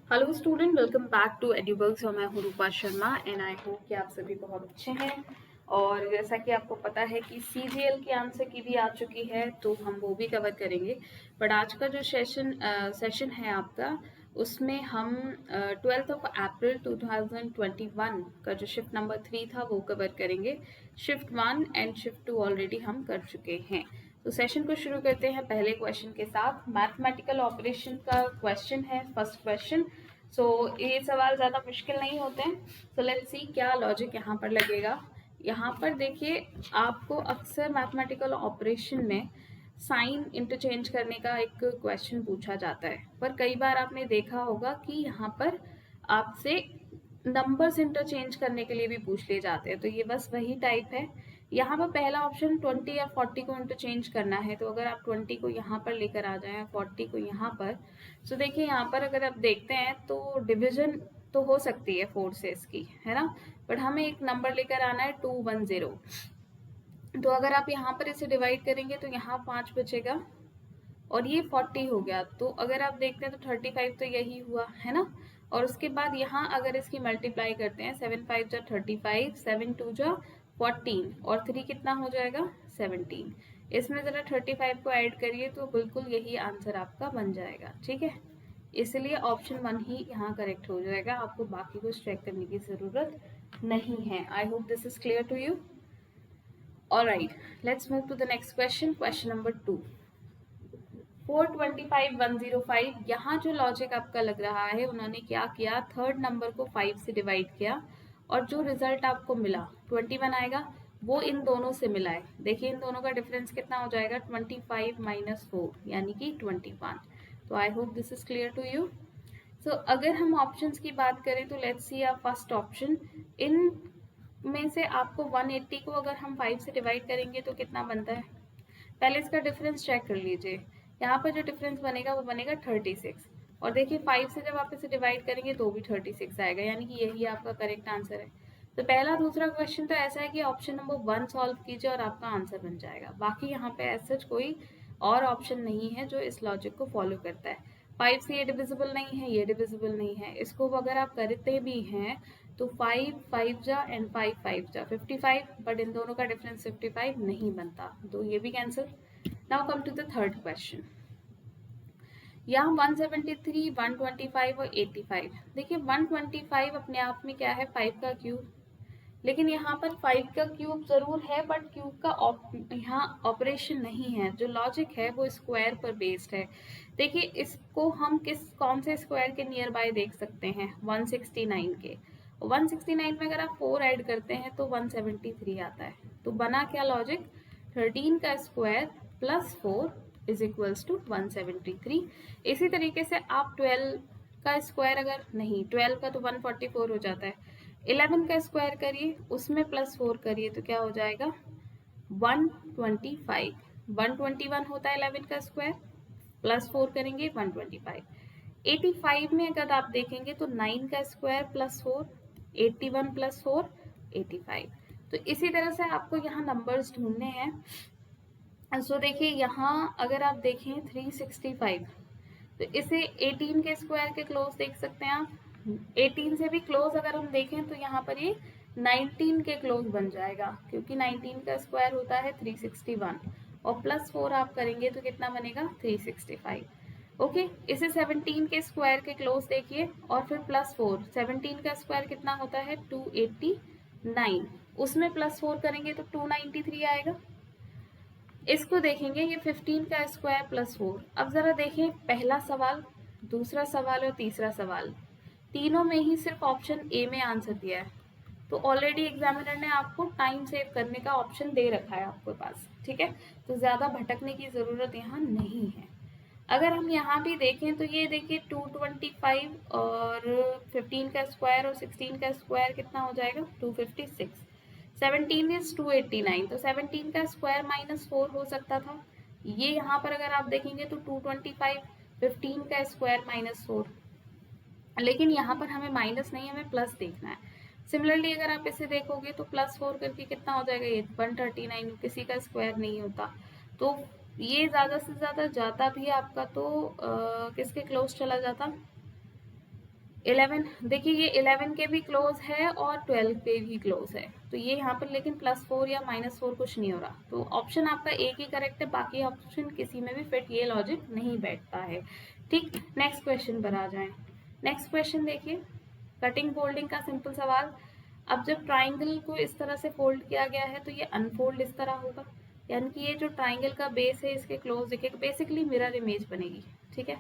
Hello student, welcome back to Eduburgs और मैं हूँ Rupa Sharma and I hope कि आप सभी बहुत अच्छे हैं। और जैसा कि आपको पता है कि सीजीएल की आंसर की भी आ चुकी है तो हम वो भी कवर करेंगे। बट आज का जो सेशन है आपका, उसमें हम 12 अप्रैल 2021 का जो शिफ्ट नंबर 3 था वो कवर करेंगे। शिफ्ट 1 एंड शिफ्ट 2 ऑलरेडी हम कर चुके हैं। तो सेशन को शुरू करते हैं पहले क्वेश्चन के साथ। मैथमेटिकल ऑपरेशन का क्वेश्चन है, फर्स्ट क्वेश्चन। सो ये सवाल ज़्यादा मुश्किल नहीं होते हैं। सो लेट्स सी क्या लॉजिक यहाँ पर लगेगा। यहाँ पर देखिए, आपको अक्सर मैथमेटिकल ऑपरेशन में साइन इंटरचेंज करने का एक क्वेश्चन पूछा जाता है, पर कई बार आपने देखा होगा कि यहाँ पर आपसे नंबर्स इंटरचेंज करने के लिए भी पूछ लिए जाते हैं। तो ये बस वही टाइप है। यहाँ पर पहला ऑप्शन 20 या 40 को इंटरचेंज करना है, तो अगर आप 20 को यहाँ पर लेकर आ जाएं, 40 को यहाँ पर, तो देखिए यहाँ पर अगर आप देखते हैं तो डिवीजन तो हो सकती है 4 से इसकी, है ना। बट हमें एक नंबर लेकर आना है 210। तो अगर आप यहाँ पर इसे डिवाइड करेंगे तो यहाँ 5 बचेगा और ये 40 हो गया। तो अगर आप देखते हैं तो 35 तो यही हुआ, है ना। और उसके बाद यहाँ अगर इसकी मल्टीप्लाई करते हैं, 7 5 जा 35, 7 2 जा 14 और 3 कितना हो जाएगा 17। इसमें ज़रा 35 को ऐड करिए तो बिल्कुल यही आंसर आपका बन जाएगा, ठीक है। इसलिए ऑप्शन 1 ही यहाँ करेक्ट हो जाएगा, आपको बाकी कुछ चेक करने की ज़रूरत नहीं है। I hope this is clear to you. Alright, let's move to the next question, question number 2। 425,105, यहाँ जो लॉजिक आपका लग रहा है, उन्होंने क्या किया, थर्ड नंबर को 5 से डिवाइड किया और जो रिजल्ट आपको मिला 21 आएगा, वो इन दोनों से मिला है। देखिए इन दोनों का डिफरेंस कितना हो जाएगा, 25 माइनस 4 यानी कि 21। तो I hope this is clear to you. So अगर हम ऑप्शंस की बात करें तो let's see a first option. इन में से आपको 180 को अगर हम 5 से डिवाइड करेंगे तो कितना बनता है, पहले इसका डिफरेंस चेक कर लीजिए। यहाँ पर जो डिफरेंस बनेगा वो बनेगा 36। और देखिए 5 से जब आप इसे डिवाइड करेंगे तो भी 36 आएगा, यानी कि यही आपका करेक्ट आंसर है। तो पहला दूसरा क्वेश्चन तो ऐसा है कि ऑप्शन नंबर 1 सॉल्व कीजिए और आपका आंसर बन जाएगा। बाकी यहाँ पे ऐसा कोई और ऑप्शन नहीं है जो इस लॉजिक को फॉलो करता है। 5 से ये डिविजिबल नहीं है, ये डिविजिबल नहीं है। इसको अगर आप करते भी हैं तो 5 5 जा एंड 5 5 जा 55, बट इन दोनों का डिफरेंस 55 नहीं बनता, तो ये भी cancel. Now come to the third question. यहाँ 173, 125 और 85। देखिए 125 अपने आप में क्या है, 5 का क्यूब। लेकिन यहाँ पर 5 का क्यूब जरूर है बट क्यूब का यहाँ ऑपरेशन नहीं है। जो लॉजिक है वो स्क्वायर पर बेस्ड है। देखिए इसको हम कौन से स्क्वायर के नियर बाय देख सकते हैं, 169 के। 169 में अगर आप 4 ऐड करते हैं तो 173 आता है। तो बना क्या लॉजिक, 13 का square plus 4 is equals to 173। इसी तरीके से आप 12 का स्क्वायर, अगर नहीं 12 का तो 144 हो जाता है। 11 का स्क्वायर करिए, उसमें प्लस 4 करिए तो क्या हो जाएगा 125। 121 होता है 11 का स्क्वायर, प्लस 4 करेंगे 125। 85 में अगर आप देखेंगे तो 9 का स्क्वायर प्लस 4, 81 प्लस 4 85। तो इसी तरह से आपको यहाँ नंबर्स ढूंढने हैं। सो देखिए यहाँ अगर आप देखें 365, तो इसे 18 के स्क्वायर के क्लोज देख सकते हैं आप। 18 से भी क्लोज अगर हम देखें तो यहाँ पर ये 19 के क्लोज बन जाएगा, क्योंकि 19 का स्क्वायर होता है 361 और प्लस 4 आप करेंगे तो कितना बनेगा 365। ओके, इसे 17 के स्क्वायर के क्लोज देखिए और फिर प्लस 4। 17 का स्क्वायर कितना होता है 289, उसमें प्लस 4 करेंगे तो 293 आएगा। इसको देखेंगे ये 15 का स्क्वायर प्लस 4। अब जरा देखें पहला सवाल, दूसरा सवाल और तीसरा सवाल, तीनों में ही सिर्फ ऑप्शन ए में आंसर दिया है। तो ऑलरेडी एग्जामिनर ने आपको टाइम सेव करने का ऑप्शन दे रखा है आपके पास, ठीक है। तो ज़्यादा भटकने की ज़रूरत यहाँ नहीं है। अगर हम यहाँ भी देखें तो ये देखिए 225 और 15 का स्क्वायर और 16 का स्क्वायर कितना हो जाएगा 256। 17 इज 289, तो 17 का स्क्वायर माइनस 4 हो सकता था। ये यहाँ पर अगर आप देखेंगे तो 225, 15 का स्क्वायर माइनस 4, लेकिन यहाँ पर हमें माइनस नहीं, हमें प्लस देखना है। सिमिलरली अगर आप इसे देखोगे तो प्लस 4 करके कितना हो जाएगा, ये 139, किसी का स्क्वायर नहीं होता। तो ये ज़्यादा से ज़्यादा जाता भी आपका तो किसके क्लोज चला जाता, 11, देखिए ये 11 के भी क्लोज है और 12 पे भी क्लोज है, तो ये यहाँ पर लेकिन +4 या -4 कुछ नहीं हो रहा, तो ऑप्शन आपका एक ही करेक्ट है, बाकी ऑप्शन किसी में भी फिट ये लॉजिक नहीं बैठता है। ठीक, नेक्स्ट क्वेश्चन पर आ जाएं। नेक्स्ट क्वेश्चन देखिए, कटिंग फोल्डिंग का सिंपल सवाल। अब जब ट्राइंगल को इस तरह से फोल्ड किया गया है तो ये अनफोल्ड इस तरह होगा, यानी कि ये जो ट्राइंगल का बेस है इसके क्लोज दिखेगा, बेसिकली मिरर इमेज बनेगी। ठीक है,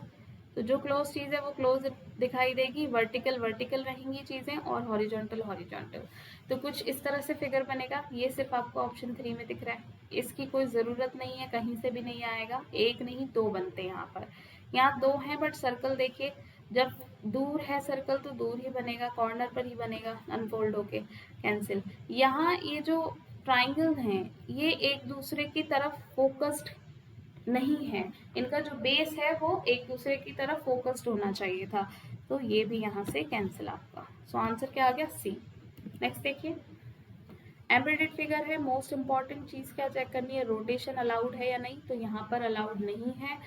तो जो क्लोज चीज़ है वो क्लोज दिखाई देगी, वर्टिकल वर्टिकल रहेंगी चीज़ें और हॉरिजॉन्टल हॉरिजॉन्टल। तो कुछ इस तरह से फिगर बनेगा। ये सिर्फ आपको ऑप्शन 3 में दिख रहा है, इसकी कोई ज़रूरत नहीं है, कहीं से भी नहीं आएगा। एक नहीं दो बनते हैं यहाँ पर, यहाँ दो हैं बट सर्कल देखिए, जब दूर है सर्कल तो दूर ही बनेगा, कॉर्नर पर ही बनेगा, अनफोल्ड होके कैंसिल। यहाँ ये जो ट्राइंगल हैं ये एक दूसरे की तरफ फोकस्ड नहीं है, इनका जो बेस है वो एक दूसरे की तरफ फोकस्ड होना चाहिए था, तो ये भी यहाँ से कैंसिल आपका। सो आंसर क्या आ गया? सी। नेक्स्ट देखिए, एम्बेडेड फिगर है, मोस्ट इंपॉर्टेंट चीज क्या चेक करनी है, रोटेशन अलाउड है या नहीं, तो यहाँ पर अलाउड नहीं है।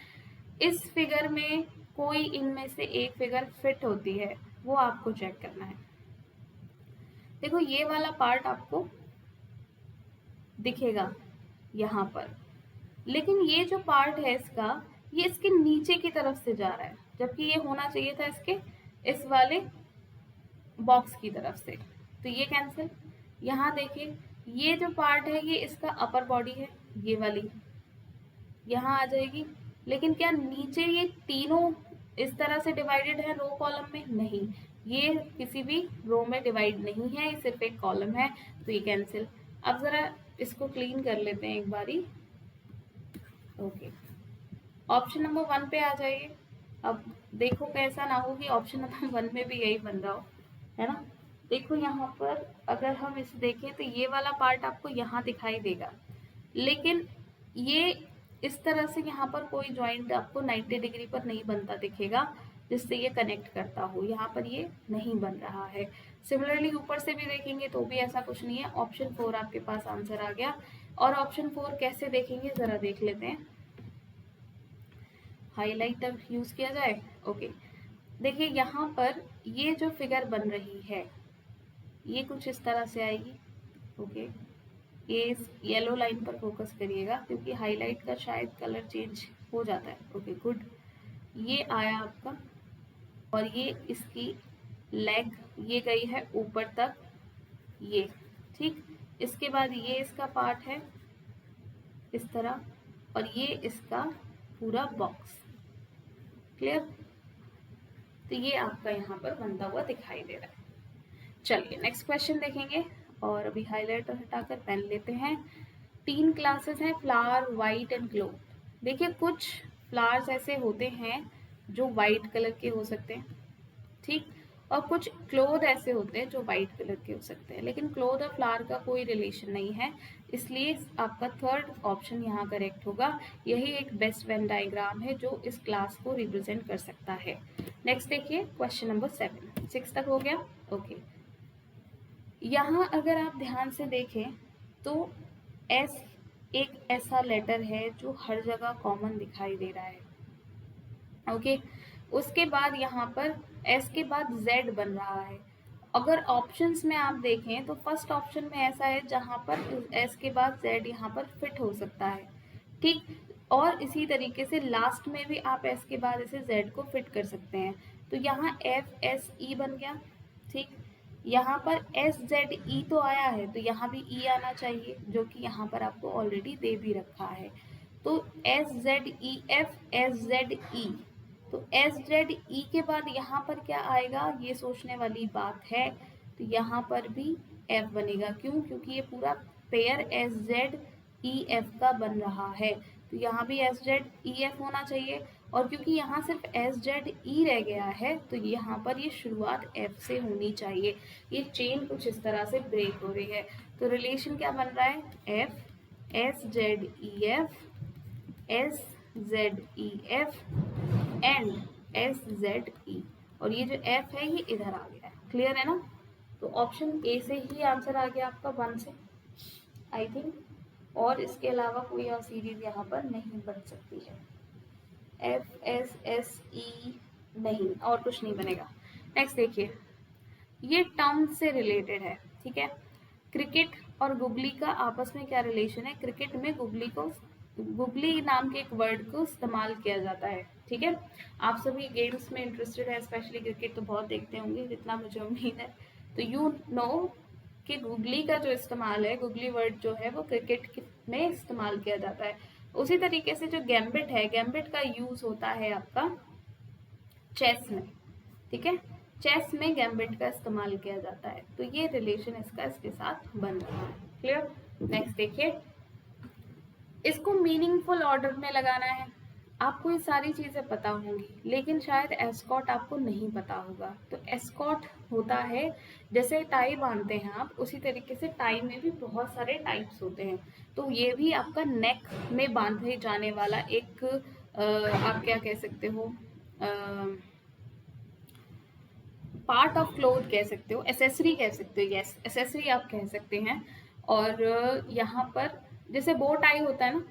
इस फिगर में कोई इनमें से एक फिगर फिट होती है, वो आपको चेक करना है। देखो ये वाला पार्ट आपको दिखेगा यहाँ पर, लेकिन ये जो पार्ट है इसका, ये इसके नीचे की तरफ से जा रहा है, जबकि ये होना चाहिए था इसके इस वाले बॉक्स की तरफ से, तो ये कैंसिल। यहाँ देखिए ये जो पार्ट है ये इसका अपर बॉडी है, ये वाली यहाँ आ जाएगी, लेकिन क्या नीचे ये तीनों इस तरह से डिवाइडेड है रो कॉलम में? नहीं, ये किसी भी रो में डिवाइड नहीं है, ये सिर्फ एक कॉलम है, तो ये कैंसिल। अब जरा इसको क्लीन कर लेते हैं एक बारी। ओके, ऑप्शन नंबर 1 पे आ जाइए। अब देखो कैसा ना हो कि ऑप्शन नंबर 1 में भी यही बन रहा हो, है ना। देखो यहाँ पर अगर हम इसे देखें तो ये वाला पार्ट आपको यहाँ दिखाई देगा, लेकिन ये इस तरह से यहाँ पर कोई जॉइंट आपको 90 डिग्री पर नहीं बनता दिखेगा जिससे ये कनेक्ट करता हो, यहाँ पर ये नहीं बन रहा है। सिमिलरली ऊपर से भी देखेंगे तो भी ऐसा कुछ नहीं है। ऑप्शन 4 आपके पास आंसर आ गया। और ऑप्शन 4 कैसे देखेंगे जरा देख लेते हैं, हाईलाइटर यूज किया जाए। ओके, देखिए यहाँ पर ये जो फिगर बन रही है ये कुछ इस तरह से आएगी। ओके, ये इस येलो लाइन पर फोकस करिएगा क्योंकि हाईलाइट का शायद कलर चेंज हो जाता है। ओके गुड, ये आया आपका, और ये इसकी लेग ये गई है ऊपर तक, ये ठीक। इसके बाद ये इसका पार्ट है इस तरह, और ये इसका पूरा बॉक्स। क्लियर, तो ये आपका यहाँ पर बनता हुआ दिखाई दे रहा है। चलिए नेक्स्ट क्वेश्चन देखेंगे, और अभी हाइलाइटर हटाकर पेन लेते हैं। 3 क्लासेस हैं, फ्लावर, वाइट एंड क्लोथ। देखिए कुछ फ्लावर्स ऐसे होते हैं जो वाइट कलर के हो सकते हैं, ठीक, और कुछ क्लोथ ऐसे होते हैं जो वाइट कलर के हो सकते हैं, लेकिन क्लोथ और फ्लावर का कोई रिलेशन नहीं है, इसलिए आपका थर्ड ऑप्शन यहाँ करेक्ट होगा। यही एक बेस्ट वेन डायग्राम है जो इस क्लास को रिप्रेजेंट कर सकता है। नेक्स्ट देखिए क्वेश्चन नंबर 7, 6 तक हो गया। ओके, यहाँ अगर आप ध्यान से देखें तो एस एक ऐसा लेटर है जो हर जगह कॉमन दिखाई दे रहा है। ओके, उसके बाद यहाँ पर एस के बाद जेड बन रहा है। अगर ऑप्शंस में आप देखें तो फर्स्ट ऑप्शन में ऐसा है जहाँ पर एस के बाद जेड यहाँ पर फिट हो सकता है, ठीक, और इसी तरीके से लास्ट में भी आप एस के बाद इसे जेड को फिट कर सकते हैं, तो यहाँ एफ एस ई बन गया, ठीक। यहाँ पर एस जेड ई तो आया है, तो यहाँ भी ई आना चाहिए, जो कि यहाँ पर आपको ऑलरेडी दे भी रखा है। तो S Z E F S Z E, तो एस जेड ई के बाद यहाँ पर क्या आएगा ये सोचने वाली बात है, तो यहाँ पर भी एफ बनेगा। क्यों? क्योंकि ये पूरा pair S Z E F का बन रहा है, तो यहाँ भी एस जेड ई एफ होना चाहिए, और क्योंकि यहाँ सिर्फ एस जेड ई रह गया है तो यहाँ पर ये शुरुआत एफ से होनी चाहिए। ये चेन कुछ इस तरह से ब्रेक हो रही है, तो रिलेशन क्या बन रहा है, F S Z E F S Z E F and S Z E, और ये जो एफ है ये इधर आ गया है। क्लियर है ना, तो ऑप्शन ए से ही आंसर आ गया आपका 1 से आई थिंक, और इसके अलावा कोई और सीरीज यहाँ पर नहीं बन सकती है। एफ एस एस ई नहीं, और कुछ नहीं बनेगा। नेक्स्ट देखिए, ये टर्म से रिलेटेड है, ठीक है। क्रिकेट और गुगली का आपस में क्या रिलेशन है? क्रिकेट में गुगली नाम के एक वर्ड को इस्तेमाल किया जाता है, ठीक है। आप सभी गेम्स में इंटरेस्टेड है, स्पेशली क्रिकेट तो बहुत देखते होंगे, जितना मुझे उम्मीद है। तो यू नो कि गुगली का जो इस्तेमाल है, गुगली वर्ड जो है वो क्रिकेट में इस्तेमाल किया जाता है। उसी तरीके से जो गैम्बिट है, गैम्बिट का यूज होता है आपका चेस में, ठीक है। चेस में गैम्बिट का इस्तेमाल किया जाता है। तो ये रिलेशन इसका इसके साथ बन रहा है। क्लियर? नेक्स्ट देखिए, इसको मीनिंगफुल ऑर्डर में लगाना है। आपको ये सारी चीजें पता होंगी, लेकिन शायद एस्कॉट आपको नहीं पता होगा। तो एस्कॉट होता है, जैसे टाई बांधते हैं आप, उसी तरीके से टाई में भी बहुत सारे टाइप्स होते हैं। तो ये भी आपका नेक में बांधे जाने वाला एक आप क्या कह सकते हो, पार्ट ऑफ क्लोथ कह सकते हो, एसेसरी कह सकते हो, यस एसेसरी आप कह सकते हैं। और यहाँ पर जैसे बो टाई होता है ना,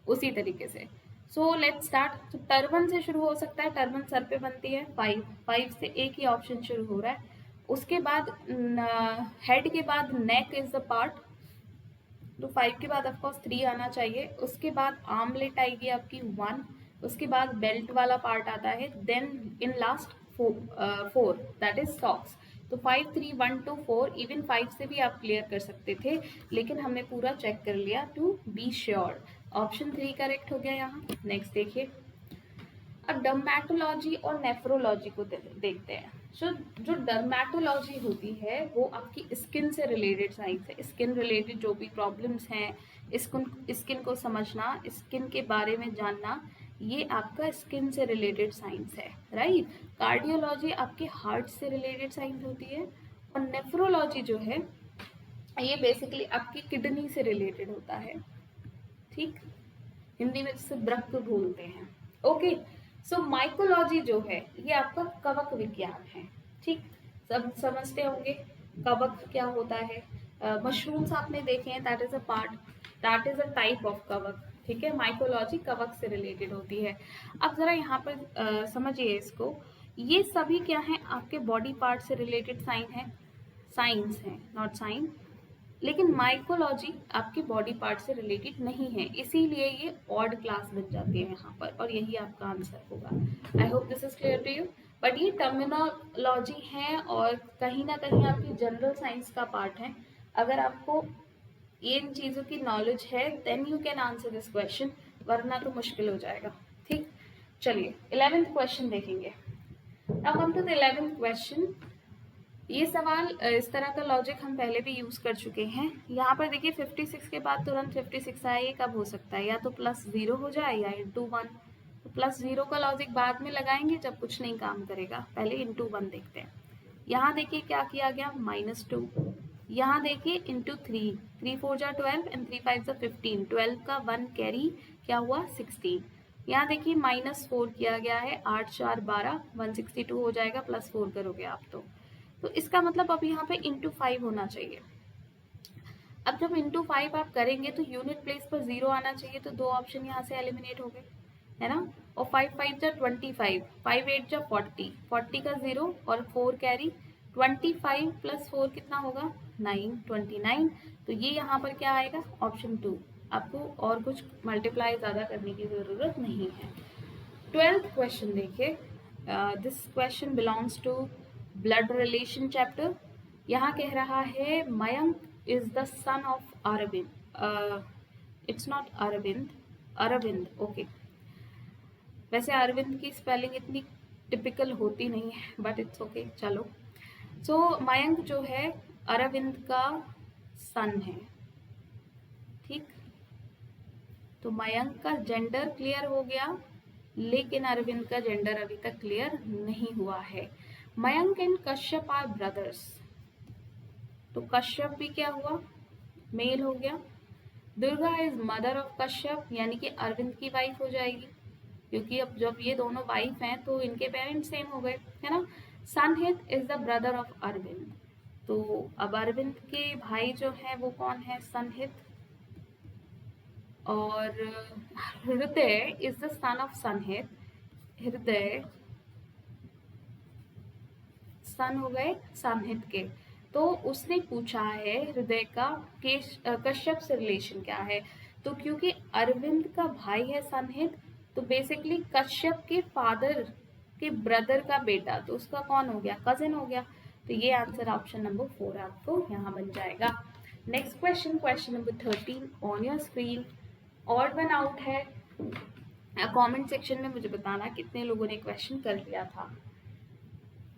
उसी तरीके से। So let's start. तो टर्बन से शुरू हो सकता है, टर्बन सर पे बनती है। फाइव से एक ही ऑप्शन शुरू हो रहा है। उसके बाद हेड के बाद नेक इज द पार्ट, तो 5 के बाद ऑफकोर्स 3 आना चाहिए। उसके बाद आर्मलेट आएगी आपकी 1। उसके बाद बेल्ट वाला पार्ट आता है। Then in last 4 that is socks. तो 5 3 1 2 4, इवन 5 से भी आप क्लियर कर सकते थे, लेकिन हमने पूरा चेक कर लिया to be sure. Option 3 correct हो गया यहाँ। नेक्स्ट देखिए, अब डर्मेटोलॉजी और नेफ्रोलॉजी को देखते हैं। सो जो डर्मेटोलॉजी होती है वो आपकी स्किन से रिलेटेड साइंस है। स्किन रिलेटेड जो भी प्रॉब्लम्स हैं, स्किन को समझना, स्किन के बारे में जानना, ये आपका स्किन से रिलेटेड साइंस है, राइट। कार्डियोलॉजी आपके हार्ट से रिलेटेड साइंस होती है। और नेफ्रोलॉजी जो है ये बेसिकली आपकी किडनी से रिलेटेड होता है, ठीक। हिंदी में जिसे ब्रह्म बोलते हैं। ओके, सो माइकोलॉजी जो है ये आपका कवक विज्ञान है, ठीक। सब समझते होंगे कवक क्या होता है। मशरूम्स आपने देखे हैं, that is a part, that is a type of कवक, ठीक है। माइकोलॉजी कवक से रिलेटेड होती है। अब जरा यहाँ पर समझिए इसको, ये सभी क्या है, आपके बॉडी पार्ट से रिलेटेड साइंस है, नॉट साइन। लेकिन माइकोलॉजी आपके बॉडी पार्ट से रिलेटेड नहीं है, इसीलिए ये ऑड क्लास बन जाती है यहाँ पर, और यही आपका आंसर होगा। I hope this is clear to you. But ये टर्मिनोलॉजी है और कहीं ना कहीं आपकी जनरल साइंस का पार्ट है। अगर आपको इन चीज़ों की नॉलेज है then you can answer this question, वरना तो मुश्किल हो जाएगा, ठीक। चलिए 11th क्वेश्चन देखेंगे। Now come to the 11th question. ये सवाल इस तरह का लॉजिक हम पहले भी यूज कर चुके हैं। यहाँ पर देखिए 56 के बाद तुरंत 56 आया, ये कब हो सकता है? या तो +0 हो जाए या ×1। तो +0 का लॉजिक बाद में लगाएंगे जब कुछ नहीं काम करेगा, पहले ×1 देखते हैं। यहाँ देखिए क्या किया गया, -2। यहाँ देखिए ×3, 3 4 जा 12 एंड 3 5 जा 15, 12 का 1 कैरी क्या हुआ, 16। यहाँ देखिए -4 किया गया है, 8 4 12, 162 हो जाएगा, +4 करोगे आप तो इसका मतलब अब यहाँ पे ×5 होना चाहिए। अब जब ×5 आप करेंगे तो यूनिट प्लेस पर 0 आना चाहिए, तो 2 ऑप्शन यहाँ से एलिमिनेट हो गए, है ना। और 5 5 जा 25, 5 8 जा 40, 40 का 0 और 4 कैरी, 25 + 4 कितना होगा, 9, 29। तो ये यहाँ पर क्या आएगा, ऑप्शन 2। आपको और कुछ मल्टीप्लाई ज़्यादा करने की ज़रूरत नहीं है। 12th क्वेश्चन देखिए, this question belongs to blood relation chapter. यहाँ कह रहा है Mayank is the son of Arvind. It's not Arvind, Arvind, okay. वैसे अरविंद की स्पेलिंग इतनी टिपिकल होती नहीं है, बट इट्स ओके, चलो। सो मयंक जो है अरविंद का सन है, ठीक। तो मयंक का जेंडर क्लियर हो गया, लेकिन अरविंद का जेंडर अभी तक क्लियर नहीं हुआ है। Mayank and Kashyap are brothers, तो कश्यप भी क्या हुआ, मेल हो गया। Durga is mother of Kashyap, यानी कि अरविंद की वाइफ हो जाएगी, क्योंकि अब जब ये दोनों वाइफ हैं तो इनके पेरेंट्स सेम हो गए, है ना। Sanhit is the brother of Arvind, तो अब अरविंद के भाई जो है वो कौन है, सनहित। और हृदय is the son of Sannihit, हृदय सन हो गए समहित के। तो उसने पूछा है हृदय का कश्यप से रिलेशन क्या है। तो क्योंकि अरविंद का भाई है समहित, तो बेसिकली कश्यप के फादर के ब्रदर का बेटा, तो उसका कौन हो गया, कजिन हो गया। तो ये आंसर ऑप्शन नंबर 4 आपको यहाँ बन जाएगा। Next question, question number 13 on your screen. Odd one out है। कमेंट सेक्शन में मुझे बताना कितने लोगों ने क्वेश्चन कर लिया था।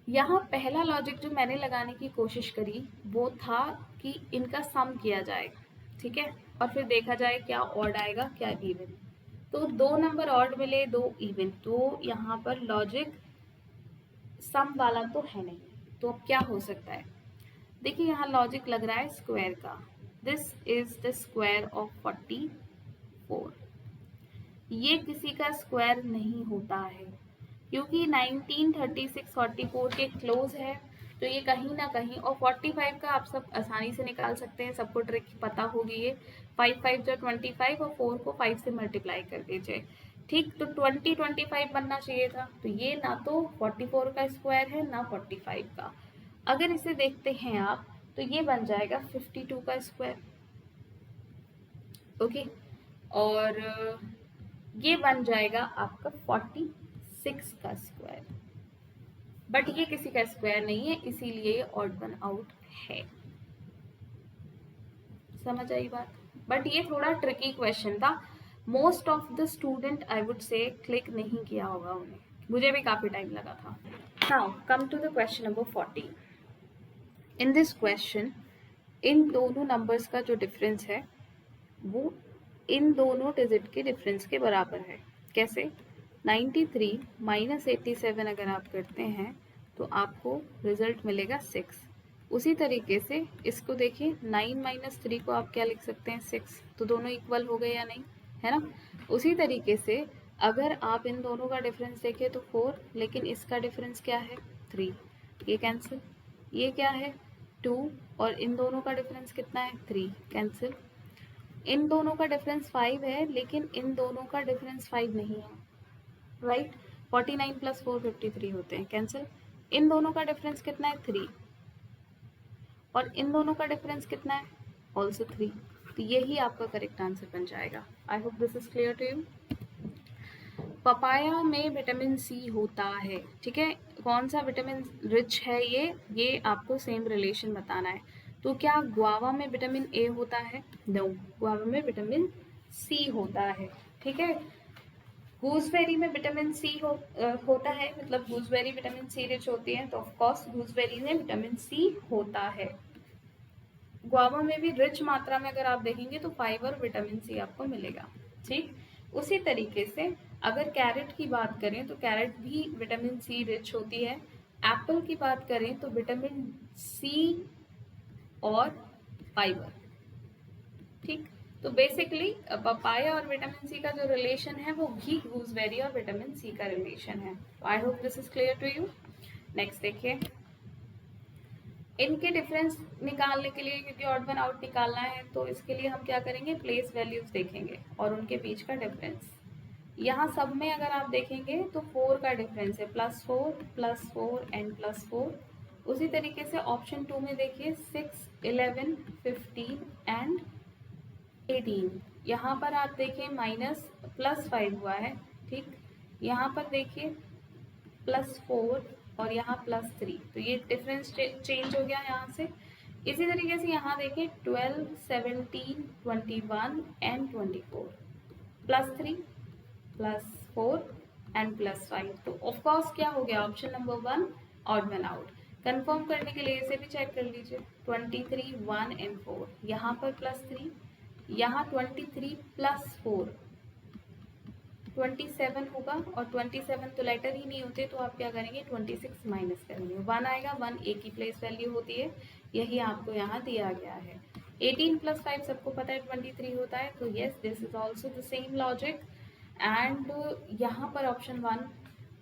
यहाँ पहला लॉजिक जो मैंने लगाने की कोशिश करी वो था कि इनका सम किया जाए, ठीक है, और फिर देखा जाए क्या ऑड आएगा क्या इवन। तो 2 नंबर ऑड मिले, 2 इवन, तो यहाँ पर लॉजिक सम वाला तो है नहीं। तो अब क्या हो सकता है, देखिए यहाँ लॉजिक लग रहा है स्क्वायर का। This is the square of 44। ये किसी का स्क्वायर नहीं होता है क्योंकि 1936 44 के क्लोज है, तो ये कहीं ना कहीं, और 45 का आप सब आसानी से निकाल सकते हैं, सबको ट्रिक पता होगी ये। 5 5 जो 25 और 4 को 5 से मल्टीप्लाई कर दीजिए, ठीक। तो 25 बनना चाहिए था, तो ये ना तो 44 का स्क्वायर है ना 45 का। अगर इसे देखते हैं आप तो ये बन जाएगा 52 का स्क्वायर, ओके, और ये बन जाएगा आपका 46 का स्क्वायर। बट ये किसी का स्क्वायर नहीं है, इसीलिए ये ऑड वन आउट है। समझ आई बात। बट ये थोड़ा ट्रिकी क्वेश्चन था। Most of the student I would say click नहीं किया होगा उन्हें, मुझे भी काफी टाइम लगा था। Now come to the question number 14। In this question इन दोनों नंबर्स का जो डिफरेंस है वो इन दोनों डिजिट के डिफरेंस के बराबर है। कैसे, 93 माइनस 87 अगर आप करते हैं तो आपको रिजल्ट मिलेगा 6। उसी तरीके से इसको देखिए, 9 माइनस 3 को आप क्या लिख सकते हैं, 6। तो दोनों इक्वल हो गए या नहीं, है ना। उसी तरीके से अगर आप इन दोनों का डिफरेंस देखें तो 4, लेकिन इसका डिफरेंस क्या है, 3, ये कैंसिल। ये क्या है, 2, और इन दोनों का डिफरेंस कितना है, 3, कैंसिल। इन दोनों का डिफरेंस 5 है, लेकिन इन दोनों का डिफरेंस 5 नहीं है, राइट। 49 प्लस 4 53 होते हैं, कैंसिल। इन दोनों का डिफरेंस कितना है, 3, और इन दोनों का डिफरेंस कितना है, ऑल्सो 3। तो यही आपका करेक्ट आंसर बन जाएगा। I hope this is clear to you. Papaya में विटामिन सी होता है, ठीक है। कौन सा विटामिन रिच है ये आपको सेम रिलेशन बताना है। तो क्या गुआवा में विटामिन ए होता है, नो, गुआवा में विटामिन सी होता है, ठीक है। गूसबेरी में विटामिन सी होता है, मतलब गूसबेरी विटामिन सी रिच होती है, तो ऑफ कोर्स गूसबेरी में विटामिन सी होता है। गुआवा में भी रिच मात्रा में अगर आप देखेंगे तो फाइबर विटामिन सी आपको मिलेगा, ठीक। उसी तरीके से अगर कैरेट की बात करें तो कैरेट भी विटामिन सी रिच होती है। एप्पल की बात करें तो विटामिन सी और फाइबर, ठीक। तो बेसिकली पपाया और विटामिन सी का जो रिलेशन है वो भी गूसबेरी और विटामिन सी का रिलेशन है। I hope this is clear to you. Next देखिए, इनके डिफरेंस निकालने के लिए, क्योंकि ऑड वन आउट निकालना है, तो इसके लिए हम क्या करेंगे, प्लेस वैल्यूज देखेंगे और उनके बीच का डिफरेंस। यहाँ सब में अगर आप देखेंगे तो 4 का डिफरेंस है, +4 एंड +4। उसी तरीके से ऑप्शन 2 में देखिए 6 11 15 एंड 18। यहाँ पर आप देखिए +5 हुआ है, ठीक। यहाँ पर देखिए +4 और यहाँ +3, तो ये डिफरेंस चेंज हो गया यहाँ से। इसी तरीके से यहाँ देखिए 12 17 21 एंड 24, +3 +4 एंड +5। तो ऑफ कोर्स क्या हो गया, option number 1 odd one out. Confirm करने के लिए इसे भी चेक कर लीजिए, 23 1 एंड 4, यहाँ पर +3, यहाँ 23 +4 27 होगा, और 27 तो लेटर ही नहीं होते, तो आप क्या करेंगे, 26 माइनस करेंगे, 1 आएगा। 1 ए की प्लेस वैल्यू होती है, यही आपको यहाँ दिया गया है। 18 + 5 सबको पता है 23 होता है, तो yes this is also the same logic. And यहाँ पर ऑप्शन 1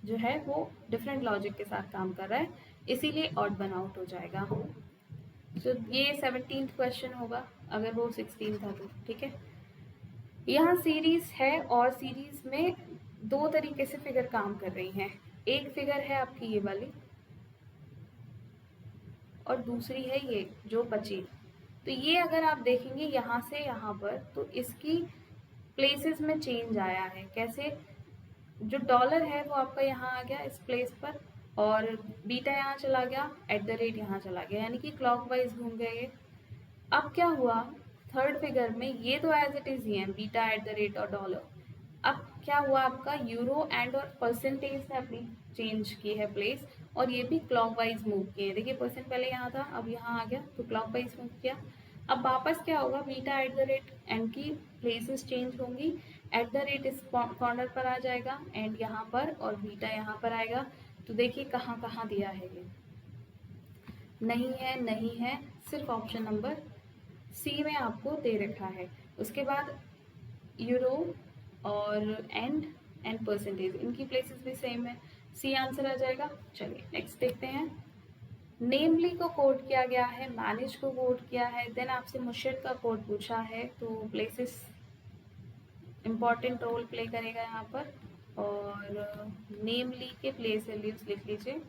जो है वो डिफरेंट लॉजिक के साथ काम कर रहा है, इसीलिए ऑड वन आउट हो जाएगा। तो ये 17th क्वेश्चन होगा, अगर वो 16 था तो, ठीक है। यहाँ सीरीज है और सीरीज में 2 तरीके से फिगर काम कर रही हैं। एक फिगर है आपकी ये वाली, और दूसरी है ये जो बची। तो ये अगर आप देखेंगे यहाँ से यहाँ पर, तो इसकी प्लेसेस में चेंज आया है। कैसे? जो डॉलर है वो आपका यहाँ आ गया इस प्लेस पर, और बीटा यहाँ चला गया, एट द रेट यहाँ चला गया, यानी कि क्लॉकवाइज घूम गए ये। अब क्या हुआ थर्ड फिगर में, ये तो एज इट इज ही है, बीटा एट द रेट और डॉलर। अब क्या हुआ आपका, यूरो एंड और परसेंटेज ने अपनी चेंज की है प्लेस, और ये भी क्लॉकवाइज मूव किए हैं। देखिए परसेंट पहले यहाँ था, अब यहाँ आ गया, तो क्लॉकवाइज मूव किया। अब वापस क्या होगा, beta at the rate and की प्लेसेस चेंज होंगी, एट द रेट इस कॉर्नर पर आ जाएगा एंड यहाँ पर, और बीटा यहाँ पर आएगा। तो देखिए कहाँ कहाँ दिया है ये, नहीं है, नहीं है, सिर्फ ऑप्शन नंबर सी में आपको दे रखा है। उसके बाद यूरो और एंड परसेंटेज, इनकी प्लेसेस भी सेम है, सी आंसर आ जाएगा। चलिए नेक्स्ट देखते हैं। नेमली को कोड किया गया है, मैनेज को कोड किया है, देन आपसे मुशर का कोड पूछा है, तो प्लेसेस इम्पॉर्टेंट रोल प्ले करेगा यहाँ पर। और नेमली के प्लेस वैल्यूज लिख लीजिए,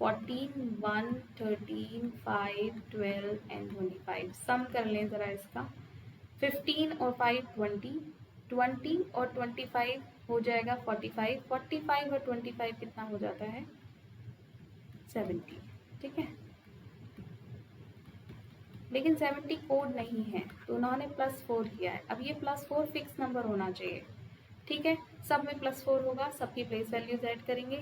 14, 1, 13, 5, 12 एंड 25। सम कर लें ज़रा इसका, 15 और 5 20, 20 और 25 हो जाएगा 45, 45 और 25 कितना हो जाता है 70। ठीक है, लेकिन 70 कोड नहीं है, तो उन्होंने +4 किया है। अब ये +4 फिक्स नंबर होना चाहिए। ठीक है, सब में +4 होगा, सबकी प्लेस वैल्यूज ऐड करेंगे।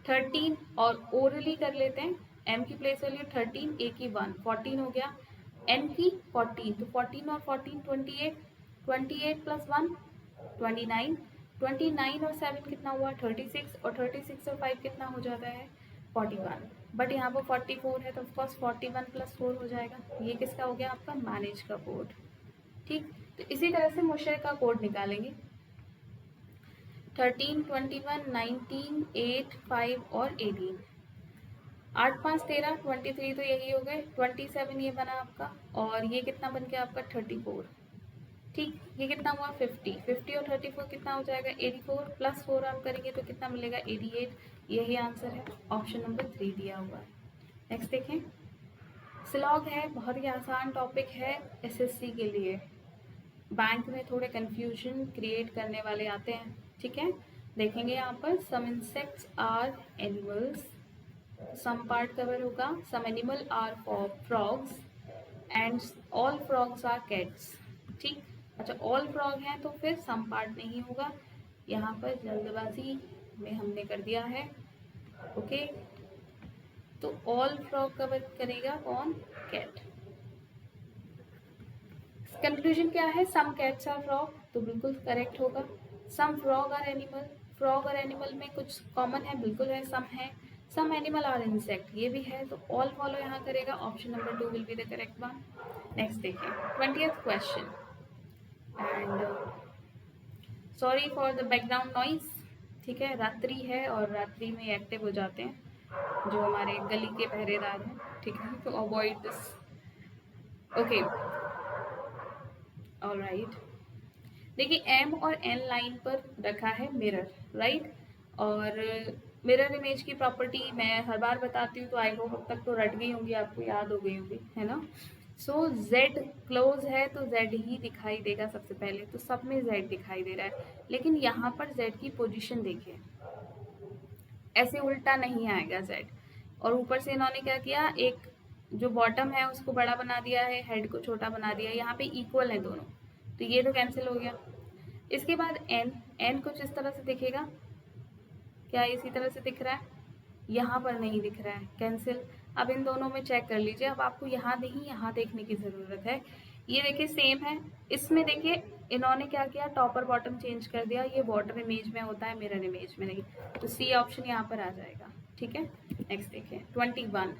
13 और ओरली कर लेते हैं, m की प्लेस वैल्यू 13, a की 1, 14 हो गया, n की 14, तो 14 और 14 28, 28 + 1 29, 29 और 7 कितना हुआ 36, और 36 और 5 कितना हो जाता है 41। बट यहाँ पर 44 है, तो ऑफकोर्स 41 + 4 हो जाएगा। ये किसका हो गया आपका, मैनेज का कोड। ठीक, तो इसी तरह से मुशर का कोड निकालेंगे, 13, 21, 19, 8, 5 और 18। 8, 5, 13, 23 तो यही हो गए, 27 ये बना आपका, और ये कितना बन गया आपका 34। ठीक, ये कितना हुआ 50, 50 और 34 कितना हो जाएगा 84, +4 आप करेंगे तो कितना मिलेगा 88। यही आंसर है, ऑप्शन नंबर 3 दिया हुआ है। नेक्स्ट देखें, स्लॉग है, बहुत ही आसान टॉपिक है एसएससी के लिए। बैंक में थोड़े कंफ्यूजन क्रिएट करने वाले आते हैं। ठीक है, देखेंगे यहाँ पर, some insects are animals, some part cover होगा, some animal are frogs and all frogs are cats. ठीक, अच्छा ऑल फ्रॉग हैं तो फिर सम पार्ट नहीं होगा, यहाँ पर जल्दबाजी में हमने कर दिया है। ओके, तो ऑल फ्रॉग कवर करेगा कौन, कैट। कंक्लूजन क्या है, सम कैट्स आर फ्रॉग, तो बिल्कुल करेक्ट होगा। सम फ्रॉग आर एनिमल, फ्रॉग और एनिमल में कुछ कॉमन है, बिल्कुल है, सम है। सम एनिमल आर इंसेक्ट, ये भी है, तो ऑल फॉलो यहाँ करेगा, option number 2 will be the correct one. Next देखिए 20th question, and sorry for the background noise. ठीक है, रात्रि है और रात्रि में एक्टिव हो जाते हैं जो हमारे गली के पहरेदार हैं। ठीक है, तो अवॉइड दिस। Okay, alright. देखिए एम और एन लाइन पर रखा है मिरर, राइट, और मिरर इमेज की प्रॉपर्टी मैं हर बार बताती हूँ, तो आई होप अब तक तो रट गई होंगी, आपको याद हो गई होगी, है ना। सो Z क्लोज है तो Z ही दिखाई देगा सबसे पहले, तो सब में Z दिखाई दे रहा है, लेकिन यहाँ पर Z की पोजीशन देखिए, ऐसे उल्टा नहीं आएगा Z। और ऊपर से इन्होंने क्या किया, एक जो बॉटम है उसको बड़ा बना दिया है, हेड को छोटा बना दिया, यहाँ पे इक्वल है दोनों, तो ये तो कैंसिल हो गया। इसके बाद एन कुछ इस तरह से दिखेगा, क्या इसी तरह से दिख रहा है, यहाँ पर नहीं दिख रहा है, कैंसिल। अब इन दोनों में चेक कर लीजिए, अब आपको यहाँ नहीं यहाँ देखने की ज़रूरत है। ये देखिए सेम है, इसमें देखिए इन्होंने क्या किया, टॉप और बॉटम चेंज कर दिया, ये वाटर इमेज में होता है, मिरर इमेज में नहीं, तो सी ऑप्शन यहाँ पर आ जाएगा। ठीक है, नेक्स्ट देखिए 21।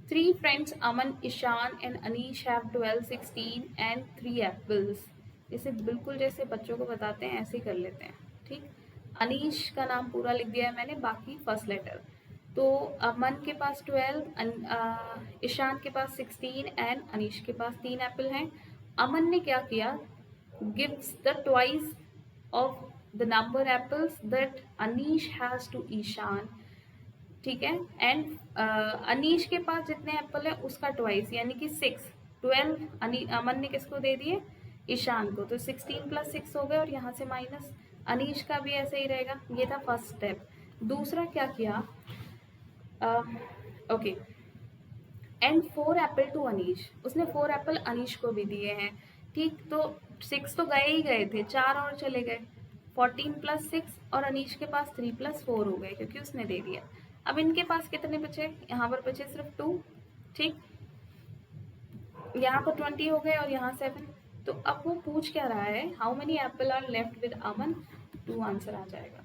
3 friends Aman, Ishaan and Anish have 12, 16 and 3 apples. इसे बिल्कुल जैसे बच्चों को बताते हैं ऐसे ही कर लेते हैं। ठीक, अनीश का नाम पूरा लिख दिया है मैंने, बाकी फर्स्ट लेटर। तो अमन के पास 12, ईशान के पास 16 एंड अनीश के पास 3 एप्पल हैं। अमन ने क्या किया, gives the twice of the number apples that Anish has to Ishaan ठीक है। एंड अनीश के पास जितने एप्पल है उसका ट्वाइस यानी कि 6, 12 अमन ने किसको दे दिए, ईशान को, तो 16+6 हो गए और यहाँ से माइनस। अनीश का भी ऐसे ही रहेगा। ये था फर्स्ट स्टेप। दूसरा क्या किया, okay, and 4 apple to Anish, उसने 4 एप्पल अनीश को भी दिए हैं। ठीक, तो 6 तो गए ही गए थे, 4 और चले गए, 14+6 और अनीश के पास 3+4 हो गए क्योंकि उसने दे दिया। अब इनके पास कितने बचे, यहाँ पर बचे सिर्फ 2। ठीक, यहाँ पर 20 हो गए और यहाँ 7। तो अब वो पूछ क्या रहा है, how many apple are left with Aman, 2 answer आ जाएगा।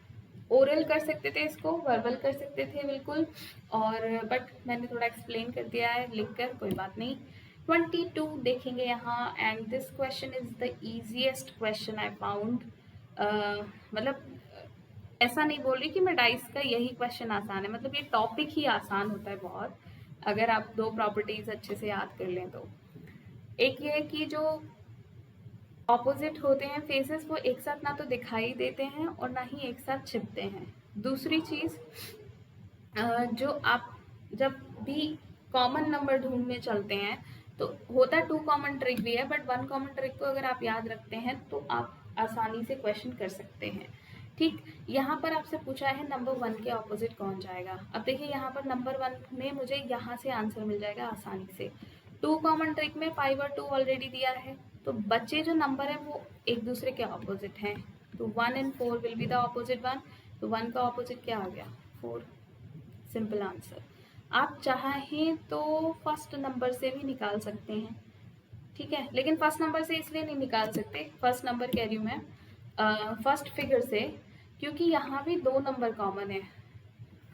ओरल कर सकते थे इसको, वर्बल कर सकते थे बिल्कुल, और बट मैंने थोड़ा एक्सप्लेन कर दिया है लिख कर, कोई बात नहीं। 22 देखेंगे यहाँ, and this question is the easiest question I found. मतलब ऐसा नहीं बोल रही कि मैं डाइस का यही क्वेश्चन आसान है, मतलब ये टॉपिक ही आसान होता है बहुत, अगर आप दो प्रॉपर्टीज अच्छे से याद कर लें तो। एक ये है कि जो ऑपोजिट होते हैं फेसेस वो एक साथ ना तो दिखाई देते हैं और ना ही एक साथ छिपते हैं। दूसरी चीज़, जो आप जब भी कॉमन नंबर ढूंढने चलते हैं तो होता 2 कॉमन ट्रिक भी है, बट 1 कॉमन ट्रिक को अगर आप याद रखते हैं तो आप आसानी से क्वेश्चन कर सकते हैं। ठीक, यहाँ पर आपसे पूछा है नंबर 1 के ऑपोजिट कौन जाएगा। अब देखिए यहाँ पर नंबर 1 में मुझे यहाँ से आंसर मिल जाएगा आसानी से। 2 कॉमन ट्रिक में 5 और 2 ऑलरेडी दिया है, तो बच्चे जो नंबर है वो एक दूसरे के ऑपोजिट हैं, तो 1 and 4 will be the opposite 1। तो 1 का ऑपोजिट क्या आ गया, 4। Simple answer. आप चाहें तो फर्स्ट नंबर से भी निकाल सकते हैं, ठीक है, लेकिन फर्स्ट नंबर से इसलिए नहीं निकाल सकते, फर्स्ट नंबर कह रही हूँ मैं, फर्स्ट फिगर से, क्योंकि यहाँ भी 2 नंबर कॉमन है,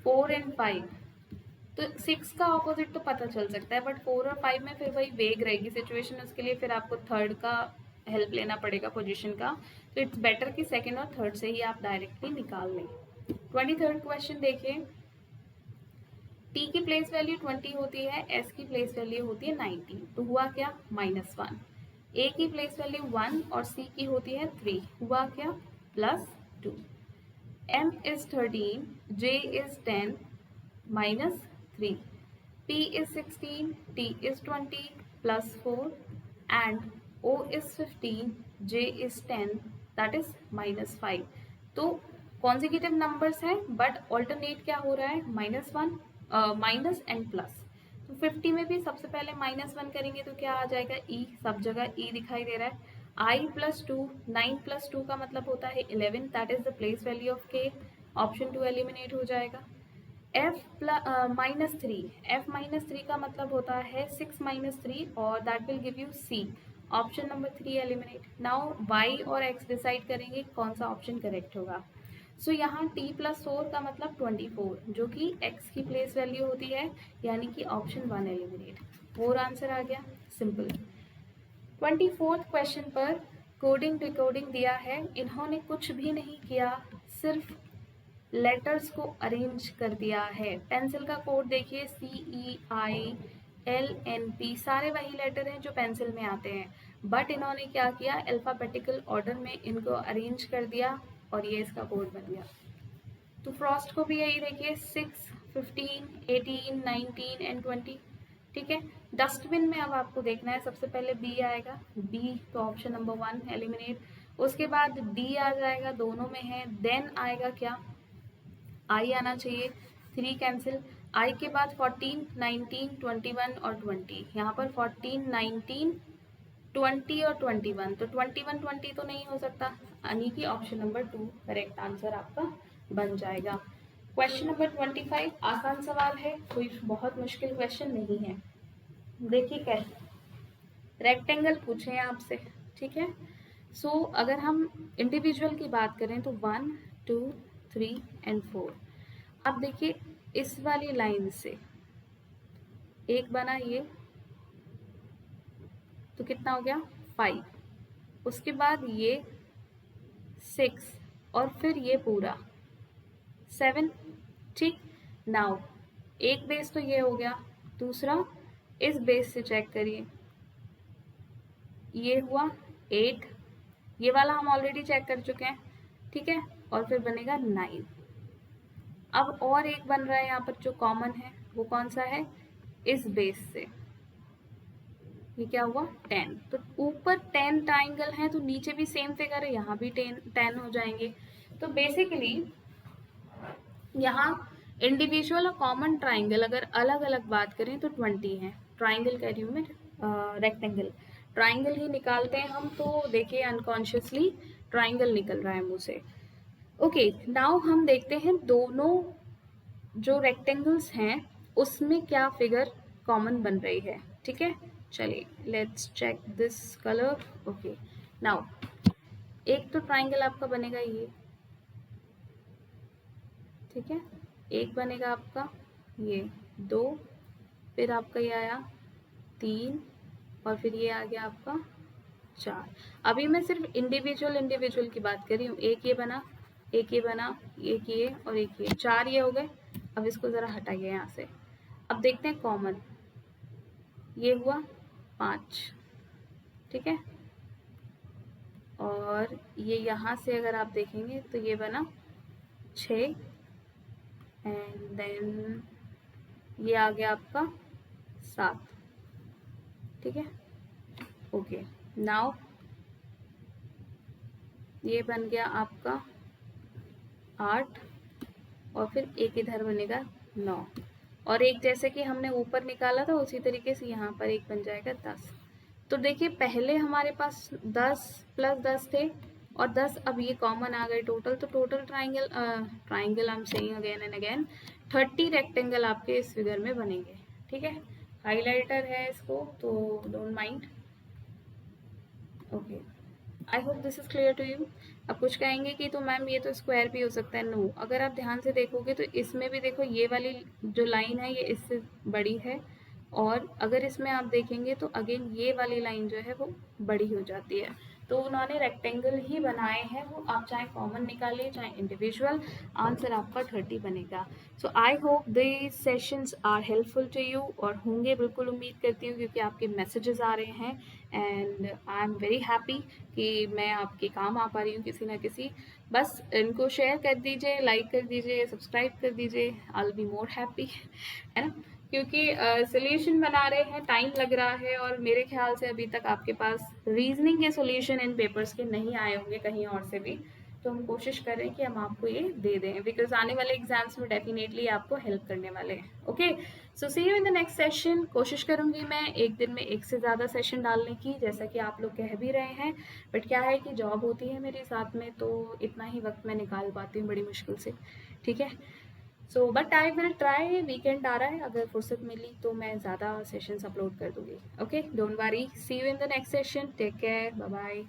4 एंड 5। तो 6 का ऑपोजिट तो पता चल सकता है, बट 4 और 5 में फिर वही वेग रहेगी सिचुएशन, उसके लिए फिर आपको थर्ड का हेल्प लेना पड़ेगा पोजीशन का। तो इट्स बेटर कि सेकंड और थर्ड से ही आप डायरेक्टली निकाल लें। 23rd क्वेश्चन देखिए, टी की प्लेस वैल्यू 20 होती है, एस की प्लेस वैल्यू होती है 90, तो हुआ क्या, -1। ए की प्लेस वैल्यू 1 और सी की होती है 3, हुआ क्या, +2। M is 13, J is 10, -3, P is 16, T is 20, +4, and O is 15, J is 10, that is -5। तो कॉन्जिक्यूटिव नंबर्स हैं बट ऑल्टरनेट क्या हो रहा है, -1, माइनस एंड प्लस। तो 50 में भी सबसे पहले -1 करेंगे तो क्या आ जाएगा, E, सब जगह E दिखाई दे रहा है। I+2, 9+2 का मतलब होता है 11, that is the place value of K, option 2 eliminate हो जाएगा। F-3, F-3 का मतलब होता है 6-3 और that will give you C, option number 3 eliminate. Now Y और X डिसाइड करेंगे कौन सा ऑप्शन करेक्ट होगा। सो यहाँ T+4 का मतलब 24, जो कि X की प्लेस वैल्यू होती है, यानी कि ऑप्शन 1 एलिमिनेट। 4 आंसर आ गया, सिंपल। 24th क्वेश्चन पर कोडिंग डिकोडिंग दिया है, इन्होंने कुछ भी नहीं किया, सिर्फ लेटर्स को अरेंज कर दिया है। पेंसिल का कोड देखिए, CEILNP, सारे वही लेटर हैं जो पेंसिल में आते हैं, बट इन्होंने क्या किया, अल्फ़ाबेटिकल ऑर्डर में इनको अरेंज कर दिया और ये इसका कोड बन गया। तो फ्रॉस्ट को भी यही देखिए, 6, 15, 18, 19 एंड 20, ठीक है। डस्टबिन में अब आपको देखना है, सबसे पहले बी आएगा, बी तो ऑप्शन नंबर 1 एलिमिनेट, उसके बाद डी आ जाएगा, दोनों में है, देन आएगा क्या, आई आना चाहिए, 3 कैंसिल, आई के बाद 14, 19, 21 और 20, यहाँ पर 14, 19, 20 और 21, तो 21, 20 तो नहीं हो सकता, यानी कि ऑप्शन नंबर 2 करेक्ट आंसर आपका बन जाएगा। क्वेश्चन नंबर 25 आसान सवाल है, कोई बहुत मुश्किल क्वेश्चन नहीं है। देखिए कैसे रेक्टेंगल पूछे हैं आपसे, ठीक है। सो अगर हम इंडिविजुअल की बात करें तो 1, 2, 3 एंड 4। अब देखिए इस वाली लाइन से एक बना ये, तो कितना हो गया, 5, उसके बाद ये 6 और फिर ये पूरा 7, ठीक। नाउ एक बेस तो ये हो गया, दूसरा इस बेस से चेक करिए, ये हुआ 8, ये वाला हम ऑलरेडी चेक कर चुके हैं, ठीक है, और फिर बनेगा 9। अब और एक बन रहा है यहाँ पर जो कॉमन है, वो कौन सा है, इस बेस से, ये क्या हुआ 10। तो ऊपर 10 ट्राइंगल है तो नीचे भी सेम फिगर है, यहाँ भी 10 हो जाएंगे। तो बेसिकली यहाँ इंडिविजुअल और कॉमन ट्राइंगल अगर अलग अलग बात करें तो 20 है। ट्राइंगल कह रही हूँ मैं, रेक्टेंगल, ट्राइंगल ही निकालते हैं हम, तो देखिए अनकॉन्शियसली ट्राइंगल निकल रहा है मुंह से। ओके, नाउ हम देखते हैं दोनों जो रेक्टेंगल्स हैं उसमें क्या फिगर कॉमन बन रही है। ठीक है, चलिए let's check this colour. Okay, now एक तो ट्राइंगल आपका बनेगा ये, ठीक है, एक बनेगा आपका ये 2, फिर आपका ये आया 3, और फिर ये आ गया आपका 4। अभी मैं सिर्फ इंडिविजुअल की बात कर रही हूँ। एक ये बना, एक ये बना, एक ये और एक ये, 4 ये हो गए। अब इसको ज़रा हटाइए यहाँ से। अब देखते हैं कॉमन, ये हुआ 5, ठीक है, और ये यहाँ से अगर आप देखेंगे तो ये बना 6, एंड देन ये आ गया आपका 7, ठीक है। ओके, नाउ ये बन गया आपका 8, और फिर एक इधर बनेगा 9, और एक जैसे कि हमने ऊपर निकाला था उसी तरीके से यहाँ पर एक बन जाएगा 10। तो देखिए पहले हमारे पास 10 प्लस 10 थे, और 10 अब ये कॉमन आ गए टोटल। तो total triangle I am saying again and again 30 rectangle आपके इस फिगर में बनेंगे। ठीक है, हाइलाइटर है इसको तो don't mind. Okay, I hope this is clear to you. अब कुछ कहेंगे कि तो मैम ये तो स्क्वायर भी हो सकता है। नो, अगर आप ध्यान से देखोगे तो इसमें भी देखो ये वाली जो लाइन है ये इससे बड़ी है, और अगर इसमें आप देखेंगे तो अगेन ये वाली लाइन जो है वो बड़ी हो जाती है। तो उन्होंने रेक्टेंगल ही बनाए हैं, वो आप चाहे कॉमन निकालिए चाहे इंडिविजुअल, आंसर आपका 30 बनेगा। So I hope these sessions are helpful to you, और होंगे बिल्कुल, उम्मीद करती हूँ, क्योंकि आपके मैसेजेस आ रहे हैं and I am very happy कि मैं आपके काम आ पा रही हूँ किसी ना किसी। बस इनको शेयर कर दीजिए, लाइक कर दीजिए, सब्सक्राइब कर दीजिए, I will be more happy, है ना, क्योंकि सोल्यूशन बना रहे हैं, टाइम लग रहा है, और मेरे ख्याल से अभी तक आपके पास रीजनिंग के सोल्यूशन इन पेपर्स के नहीं आए होंगे कहीं और से भी। तो हम कोशिश कर रहे हैं कि हम आपको ये दे दें, बिकॉज आने वाले एग्जाम्स में डेफिनेटली आपको हेल्प करने वाले हैं। Okay, so see you in the next session. कोशिश करूंगी मैं एक दिन में एक से ज़्यादा सेशन डालने की, जैसा कि आप लोग कह भी रहे हैं, बट क्या है कि जॉब होती है मेरे साथ में, तो इतना ही वक्त मैं निकाल पाती हूँ बड़ी मुश्किल से। ठीक है, so but I will try. Weekend आ रहा है, अगर फुर्सत मिली तो मैं ज़्यादा सेशंस अपलोड कर दूंगी। Okay, don't worry, see you in the next session, take care, bye bye.